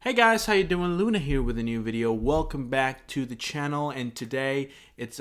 Hey guys, how you doing? Luna here with a new video. Welcome back to the channel, and today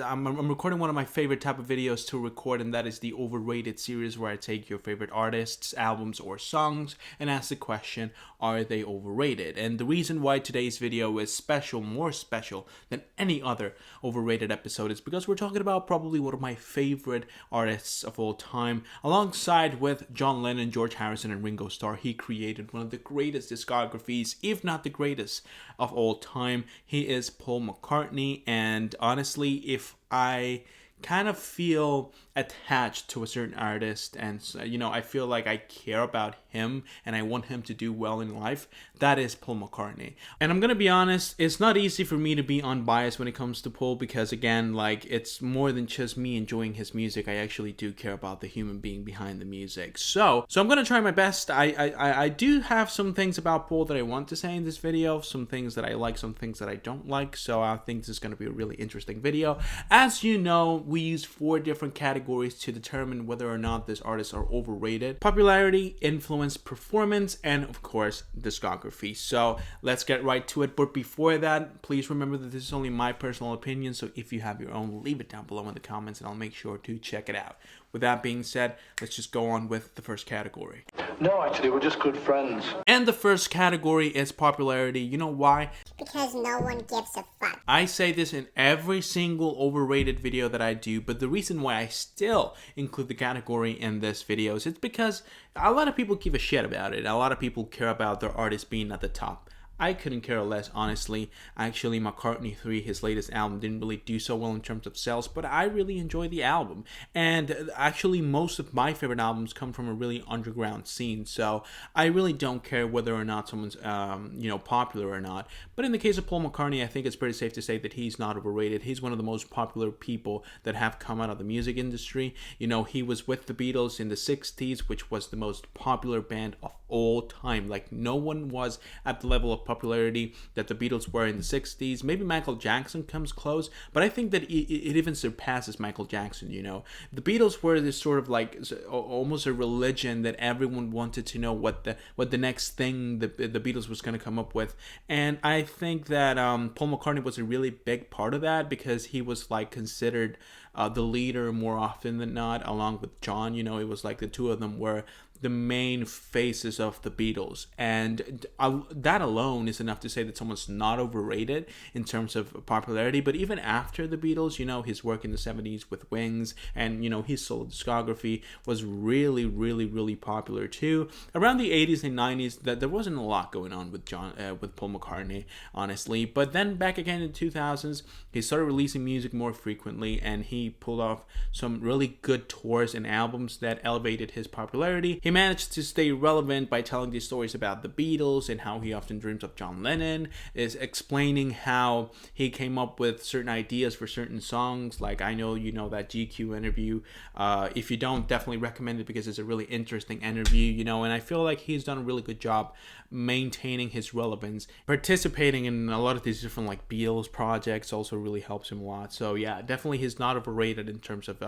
I'm recording one of my favorite type of videos to record, and that is the Overrated series, where I take your favorite artists, albums, or songs and ask the question, are they overrated? And the reason why today's video is special, more special than any other Overrated episode, is because we're talking about probably one of my favorite artists of all time. Alongside with John Lennon, George Harrison, and Ringo Starr, he created one of the greatest discographies, if not the greatest of all time. He is Paul McCartney, and honestly, if I kind of feel attached to a certain artist, and I feel like I care about him and I want him to do well in life, that is Paul McCartney. And I'm gonna be honest, it's not easy for me to be unbiased when it comes to Paul, because again, like, it's more than just me enjoying his music. I actually do care about the human being behind the music. So I'm gonna try my best. I do have some things about Paul that I want to say in this video, some things that I like, some things that I don't like. So I think this is gonna be a really interesting video. As you know, we use 4 different categories to determine whether or not these artists are overrated: popularity, influence, performance, and of course discography. So let's get right to it. But before that, please remember that this is only my personal opinion, so if you have your own, leave it down below in the comments and I'll make sure to check it out. With that being said, let's just go on with the first category. No, actually, we're just good friends. And the first category is popularity. You know why? Because no one gives a fuck. I say this in every single overrated video that I do, but the reason why I still include the category in this video is it's because a lot of people give a shit about it. A lot of people care about their artist being at the top. I couldn't care less, honestly. Actually, McCartney 3, his latest album, didn't really do so well in terms of sales, but I really enjoy the album. And actually, most of my favorite albums come from a really underground scene, so I really don't care whether or not someone's, popular or not. But in the case of Paul McCartney, I think it's pretty safe to say that he's not overrated. He's one of the most popular people that have come out of the music industry. You know, he was with the Beatles in the 60s, which was the most popular band of all time. Like, no one was at the level of popularity that the Beatles were in the 60s. Maybe Michael Jackson comes close, but I think that it even surpasses Michael Jackson. You know, the Beatles were this sort of like almost a religion that everyone wanted to know what the next thing the Beatles was going to come up with. And I think that Paul McCartney was a really big part of that, because he was like considered the leader more often than not, along with John. You know, it was like the two of them were the main faces of the Beatles, and that alone is enough to say that someone's not overrated in terms of popularity. But even after the Beatles, you know, his work in the 70s with Wings and, you know, his solo discography was really, really, really popular too. Around the 80s and 90s, that there wasn't a lot going on with Paul McCartney, honestly. But then back again in the 2000s, he started releasing music more frequently, and he pulled off some really good tours and albums that elevated his popularity. He managed to stay relevant by telling these stories about the Beatles and how he often dreams of John Lennon, is explaining how he came up with certain ideas for certain songs. Like, I know you know that GQ interview. If you don't, definitely recommend it, because it's a really interesting interview, you know, and I feel like he's done a really good job maintaining his relevance. Participating in a lot of these different like Beatles projects also really helps him a lot. So yeah, definitely he's not overrated in terms of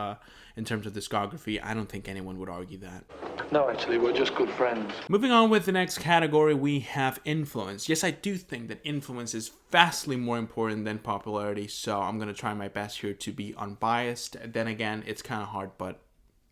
discography. I don't think anyone would argue that. No, actually, we're just good friends. Moving on with the next category, we have influence. Yes, I do think that influence is vastly more important than popularity, so I'm going to try my best here to be unbiased. Then again, it's kind of hard, but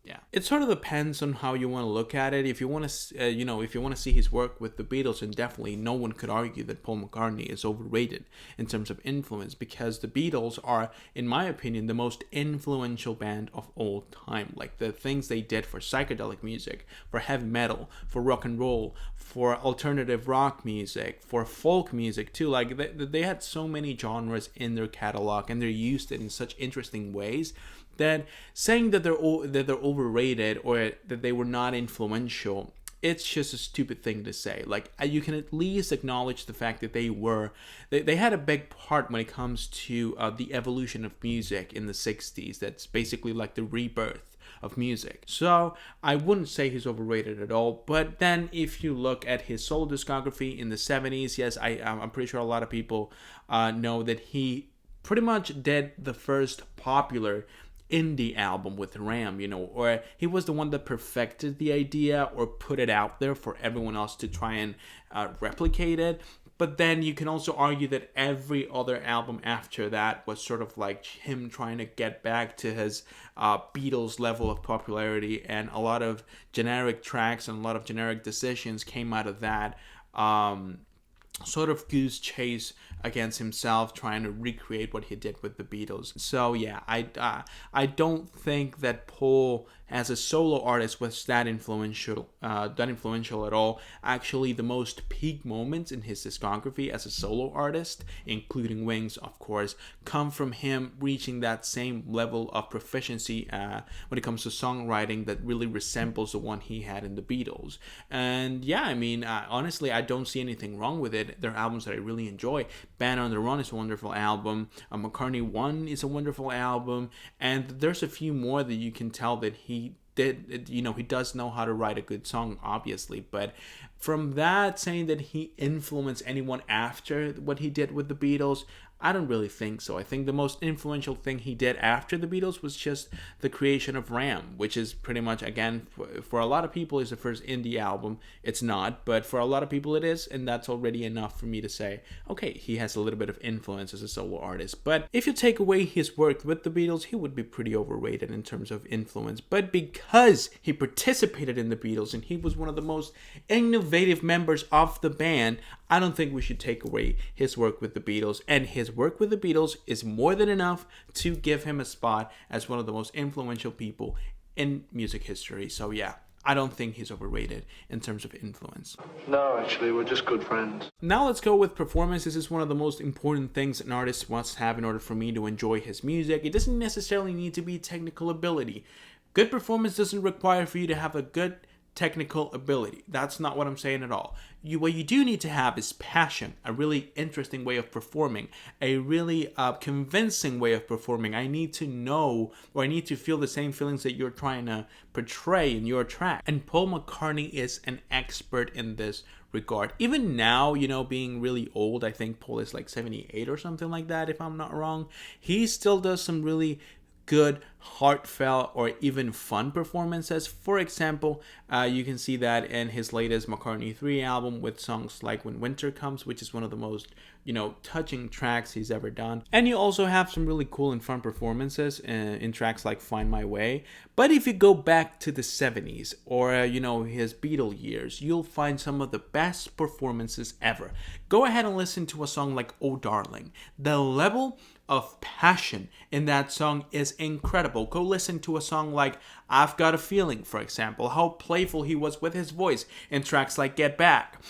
yeah, it sort of depends on how you want to look at it. If you want to, if you want to see his work with the Beatles, and definitely no one could argue that Paul McCartney is overrated in terms of influence, because the Beatles are, in my opinion, the most influential band of all time. Like, the things they did for psychedelic music, for heavy metal, for rock and roll, for alternative rock music, for folk music too. Like, they had so many genres in their catalog, and they used it in such interesting ways that saying that they're overrated or that they were not influential, it's just a stupid thing to say. Like, you can at least acknowledge the fact that they had a big part when it comes to the evolution of music in the 60s. That's basically like the rebirth of music. So I wouldn't say he's overrated at all. But then if you look at his solo discography in the 70s, yes, I'm pretty sure a lot of people know that he pretty much did the first popular indie album with Ram, you know, or he was the one that perfected the idea or put it out there for everyone else to try and replicate it. But then you can also argue that every other album after that was sort of like him trying to get back to his Beatles level of popularity, and a lot of generic tracks and a lot of generic decisions came out of that sort of goose chase against himself, trying to recreate what he did with the Beatles. So yeah, I don't think that Paul as a solo artist was that influential at all. Actually, the most peak moments in his discography as a solo artist, including Wings, of course, come from him reaching that same level of proficiency when it comes to songwriting that really resembles the one he had in the Beatles. And yeah, I mean, honestly, I don't see anything wrong with it. There are albums that I really enjoy. Band on the Run is a wonderful album. McCartney 1 is a wonderful album. And there's a few more that you can tell that he does know how to write a good song, obviously. But from that, saying that he influenced anyone after what he did with the Beatles, I don't really think so. I think the most influential thing he did after the Beatles was just the creation of Ram, which is pretty much, again, for a lot of people is the first indie album. It's not, but for a lot of people it is, and that's already enough for me to say, okay, he has a little bit of influence as a solo artist. But if you take away his work with the Beatles, he would be pretty overrated in terms of influence. But because he participated in the Beatles and he was one of the most innovative members of the band, I don't think we should take away his work with the Beatles, and his work with the Beatles is more than enough to give him a spot as one of the most influential people in music history. So yeah, I don't think he's overrated in terms of influence. No, actually, we're just good friends. Now let's go with performance. This is one of the most important things an artist must have in order for me to enjoy his music. It doesn't necessarily need to be technical ability. Good performance doesn't require for you to have a good technical ability. That's not what I'm saying at all. What you do need to have is passion, a really interesting way of performing, a really convincing way of performing. I need to know, or I need to feel the same feelings that you're trying to portray in your track. And Paul McCartney is an expert in this regard. Even now, being really old, I think Paul is like 78 or something like that, if I'm not wrong. He still does some really good, heartfelt, or even fun performances. For example, you can see that in his latest McCartney 3 album with songs like When Winter Comes, which is one of the most, touching tracks he's ever done. And you also have some really cool and fun performances in tracks like Find My Way. But if you go back to the 70s or, his Beatle years, you'll find some of the best performances ever. Go ahead and listen to a song like Oh Darling. The level of passion in that song is incredible. Go listen to a song like I've Got a Feeling, for example, how playful he was with his voice in tracks like Get Back.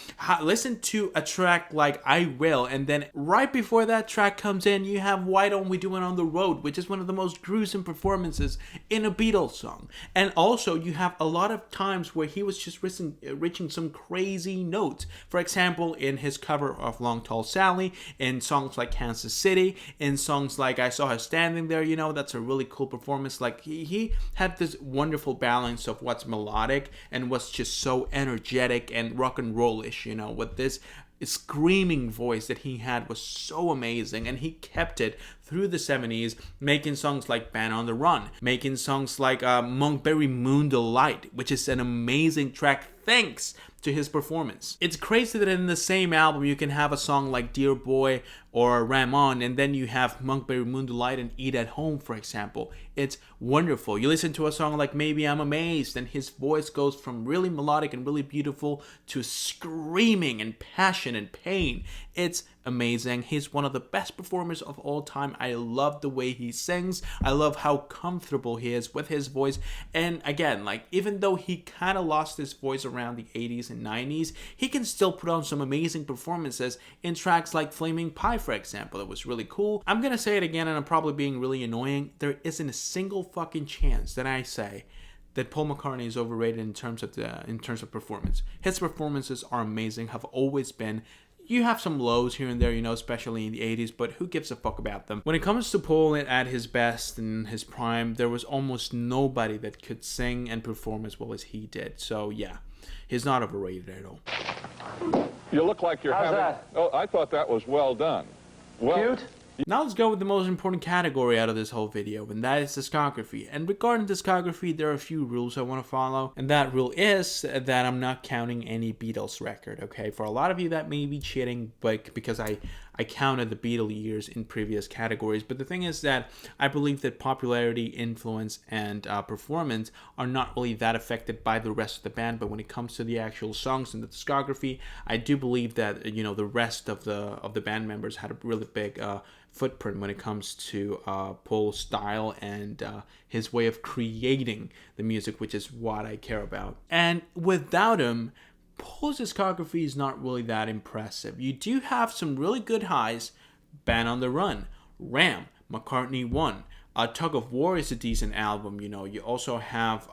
Listen to a track like I Will, and then right before that track comes in, you have Why Don't We Do It on the Road, which is one of the most gruesome performances in a Beatles song. And also, you have a lot of times where he was just reaching some crazy notes. For example, in his cover of Long Tall Sally, in songs like Kansas City, in songs like I Saw Her Standing There, that's a really cool performance. Like he had this wonderful balance of what's melodic and what's just so energetic and rock and roll-ish, with this screaming voice that he had was so amazing, and he kept it through the 70s, making songs like Band on the Run, making songs like Monkberry Moon Delight, which is an amazing track thanks to his performance. It's crazy that in the same album you can have a song like Dear Boy or Ram On, and then you have Monkberry Moon Delight and Eat at Home, for example. It's wonderful. You listen to a song like Maybe I'm Amazed, and his voice goes from really melodic and really beautiful to screaming and passion and pain. It's amazing. He's one of the best performers of all time. I love the way he sings. I love how comfortable he is with his voice. And again, even though he kind of lost his voice around the 80s and 90s, he can still put on some amazing performances in tracks like Flaming Pie, for example. It was really cool. I'm gonna say it again, and I'm probably being really annoying. There isn't a single fucking chance that I say that Paul McCartney is overrated in terms of performance. His performances are amazing, have always been. You have some lows here and there, especially in the 80s, but who gives a fuck about them? When it comes to Paul at his best and his prime, there was almost nobody that could sing and perform as well as he did. So yeah, he's not overrated at all. You look like you're How's having... that? Oh, I thought that was well done. Well, Cute? Now let's go with the most important category out of this whole video, and that is discography. And regarding discography, there are a few rules I want to follow, and that rule is that I'm not counting any Beatles record, okay? For a lot of you, that may be cheating, but because I counted the Beatle years in previous categories, but the thing is that I believe that popularity, influence, and performance are not really that affected by the rest of the band, but when it comes to the actual songs and the discography, I do believe that, you know, the rest of the band members had a really big footprint when it comes to Paul's style and his way of creating the music, which is what I care about. And without him, Paul's discography is not really that impressive. You do have some really good highs. Band on the Run, Ram, McCartney 1. Tug of War is a decent album. You know, you also have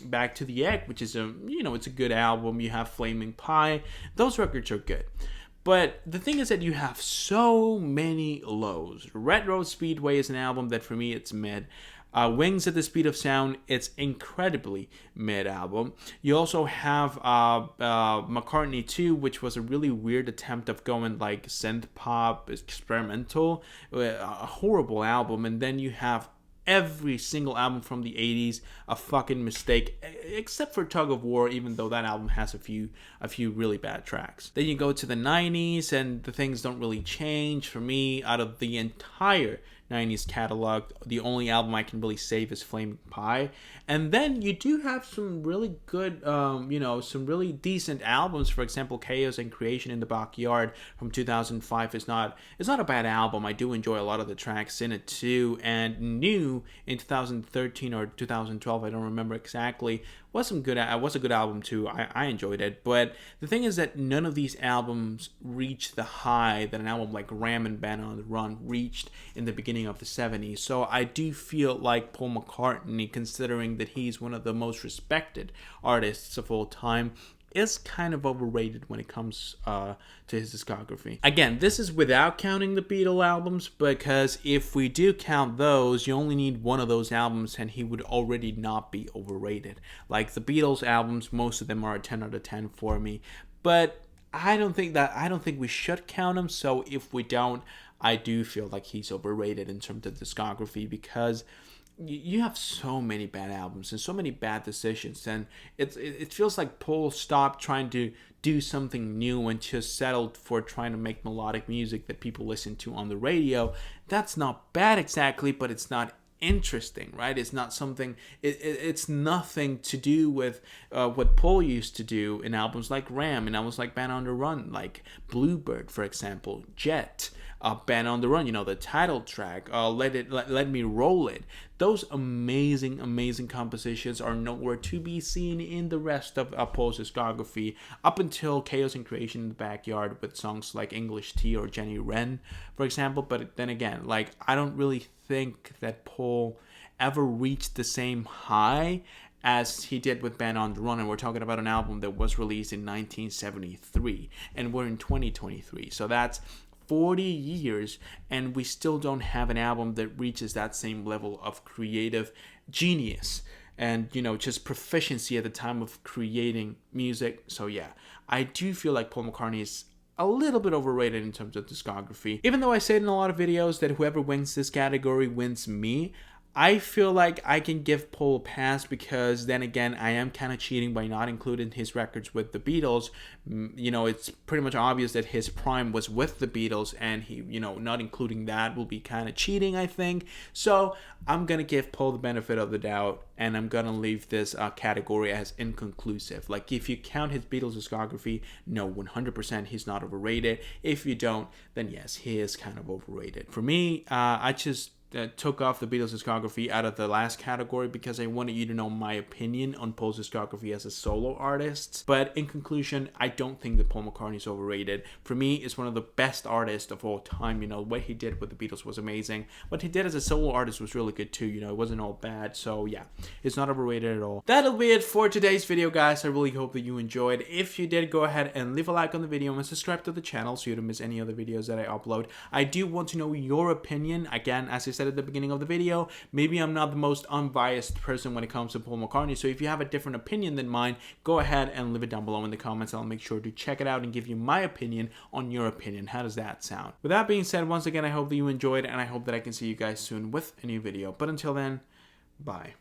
Back to the Egg, which is it's a good album. You have Flaming Pie. Those records are good. But the thing is that you have so many lows. Red Road Speedway is an album that for me it's mid. Wings at the Speed of Sound, it's incredibly mid album. You also have McCartney 2, which was a really weird attempt of going like synth pop, experimental, a horrible album. And then you have every single album from the 80s a fucking mistake, except for Tug of War, even though that album has a few really bad tracks. Then you go to the 90s and the things don't really change. For me, out of the entire 90s catalog, the only album I can really save is Flaming Pie. And then you do have some really good, some really decent albums. For example, Chaos and Creation in the Backyard from 2005 is not a bad album. I do enjoy a lot of the tracks in it too. And New in 2013 or 2012, I don't remember exactly, was a good album too. I enjoyed it. But the thing is that none of these albums reach the high that an album like Ram and Band on the Run reached in the beginning of the 70s. So I do feel like Paul McCartney, considering that he's one of the most respected artists of all time, is kind of overrated when it comes to his discography. Again, this is without counting the Beatles albums, because if we do count those, you only need one of those albums and he would already not be overrated. Like the Beatles albums, most of them are a 10 out of 10 for me, but I don't think we should count them. So if we don't, I do feel like he's overrated in terms of discography, because you have so many bad albums and so many bad decisions, and it feels like Paul stopped trying to do something new and just settled for trying to make melodic music that people listen to on the radio. That's not bad exactly, but it's not interesting, right? It's not something, it's nothing to do with what Paul used to do in albums like Ram and albums like Band on the Run, like Bluebird, for example, Jet, Band on the Run, the title track, Let Me Roll It. Those amazing compositions are nowhere to be seen in the rest of Paul's discography, up until Chaos and Creation in the Backyard with songs like English Tea or Jenny Wren, for example. But then again, like, I don't really think that Paul ever reached the same high as he did with Band on the Run, and we're talking about an album that was released in 1973, and we're in 2023, so that's 40 years, and we still don't have an album that reaches that same level of creative genius and, just proficiency at the time of creating music. So yeah, I do feel like Paul McCartney is a little bit overrated in terms of discography. Even though I said in a lot of videos that whoever wins this category wins me, I feel like I can give Paul a pass, because then again, I am kind of cheating by not including his records with the Beatles. It's pretty much obvious that his prime was with the Beatles, and he, not including that will be kind of cheating, I think. So I'm going to give Paul the benefit of the doubt, and I'm going to leave this category as inconclusive. Like, if you count his Beatles discography, no, 100% he's not overrated. If you don't, then yes, he is kind of overrated. For me, I just took off the Beatles discography out of the last category because I wanted you to know my opinion on Paul's discography as a solo artist. But in conclusion, I don't think that Paul McCartney is overrated. For me, it's one of the best artists of all time. What he did with the Beatles was amazing. What he did as a solo artist was really good too. It wasn't all bad. So yeah, it's not overrated at all. That'll be it for today's video, guys. I really hope that you enjoyed. If you did, go ahead and leave a like on the video and subscribe to the channel so you don't miss any other videos that I upload. I do want to know your opinion. Again, as I said at the beginning of the video, maybe I'm not the most unbiased person when it comes to Paul McCartney. So if you have a different opinion than mine, go ahead and leave it down below in the comments. I'll make sure to check it out and give you my opinion on your opinion. How does that sound? With that being said, once again, I hope that you enjoyed, and I hope that I can see you guys soon with a new video. But until then, bye.